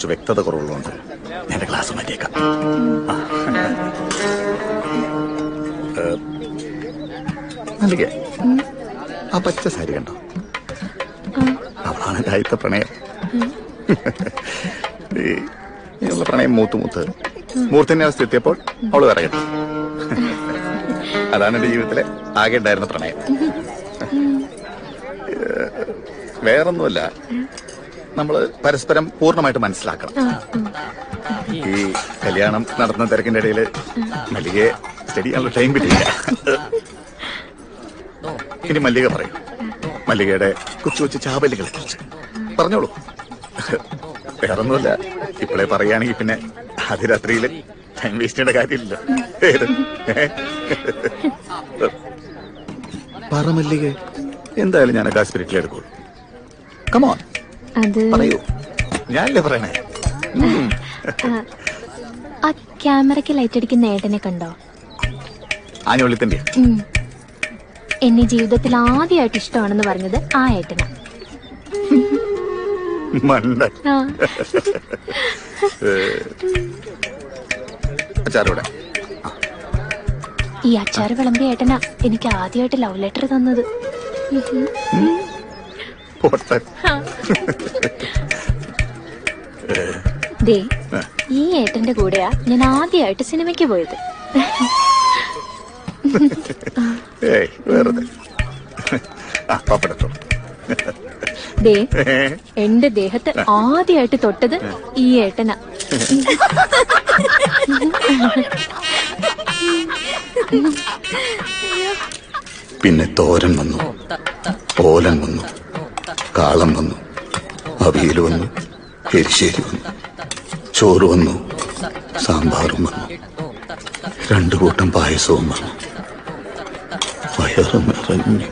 കുറച്ച് വ്യക്തത കുറവുള്ളതുകൊണ്ട് ഞാൻ ക്ലാസ് മാറ്റിയേക്കാം. മല്ലികേ, ആ പച്ച സാരി കണ്ടോ? അവളാണ് ആദ്യത്തെ പ്രണയം. ഈ പ്രണയം മൂത്ത് മൂർത്തിന്റെ അവസ്ഥ എത്തിയപ്പോൾ അവള് വേറെ കെട്ടി. അതാണ് എന്റെ ജീവിതത്തിലെ ആകെ ഉണ്ടായിരുന്ന പ്രണയം. വേറൊന്നുമല്ല, നമ്മള് പരസ്പരം പൂർണ്ണമായിട്ട് മനസ്സിലാക്കണം. ഈ കല്യാണം നടത്തുന്ന തിരക്കിന്റെ ഇടയിൽ മല്ലികയെ സ്റ്റഡി ചെയ്യാനുള്ള ടൈം കിട്ടിയില്ല. ഇനി മല്ലിക പറയും, മല്ലികയുടെ കൊച്ചു കൊച്ചു ചാപല്യങ്ങളെ കുറിച്ച് പറഞ്ഞോളൂ. വേറൊന്നുമില്ല, ഇപ്പോഴേ പറയുകയാണെങ്കിൽ പിന്നെ അതിരാത്രിയില് ടൈം വേസ്റ്റ് ചെയ്യേണ്ട കാര്യമില്ല. പറ മല്ലിക, എന്തായാലും ഞാൻ ആ സ്പിരിറ്റിൽ എടുക്കുള്ളൂ. കമോൺ, പറയൂ, ഞാനല്ലേ പറയണേ. ആ ക്യാമറയ്ക്ക് ലൈറ്റ് അടിക്കുന്ന ഏട്ടനെ കണ്ടോ? ആഞ്ഞുള്ളിത്തിന്റെ എന്നെ ജീവിതത്തിൽ ആദ്യമായിട്ട് ഇഷ്ടമാണെന്ന് പറഞ്ഞത് ആ ഏട്ടനാ. അച്ചാറൂടെ ഈ അച്ചാറ് വിളമ്പിയ ഏട്ടനാ എനിക്ക് ആദ്യമായിട്ട് ലവ് ലെറ്റർ തന്നത്. ദേ, ഈ ഏട്ടന്റെ കൂടെയാ ഞാൻ ആദ്യമായിട്ട് സിനിമയ്ക്ക് പോയത്. ദേ, എന്റെ ദേഹത്ത് ആദ്യമായിട്ട് തൊട്ടത് ഈ ഏട്ടനാ. പിന്നെ തോരൻ വന്നു, ഓലൻ വന്നു, കാളം വന്നു, അവിയൽ വന്നു, എരിശ്ശേരി വന്നു, ചോറ് വന്നു, സാമ്പാറും വന്നു, 2 കൂട്ടം പായസവും വന്നു. വയറ് നിറഞ്ഞു.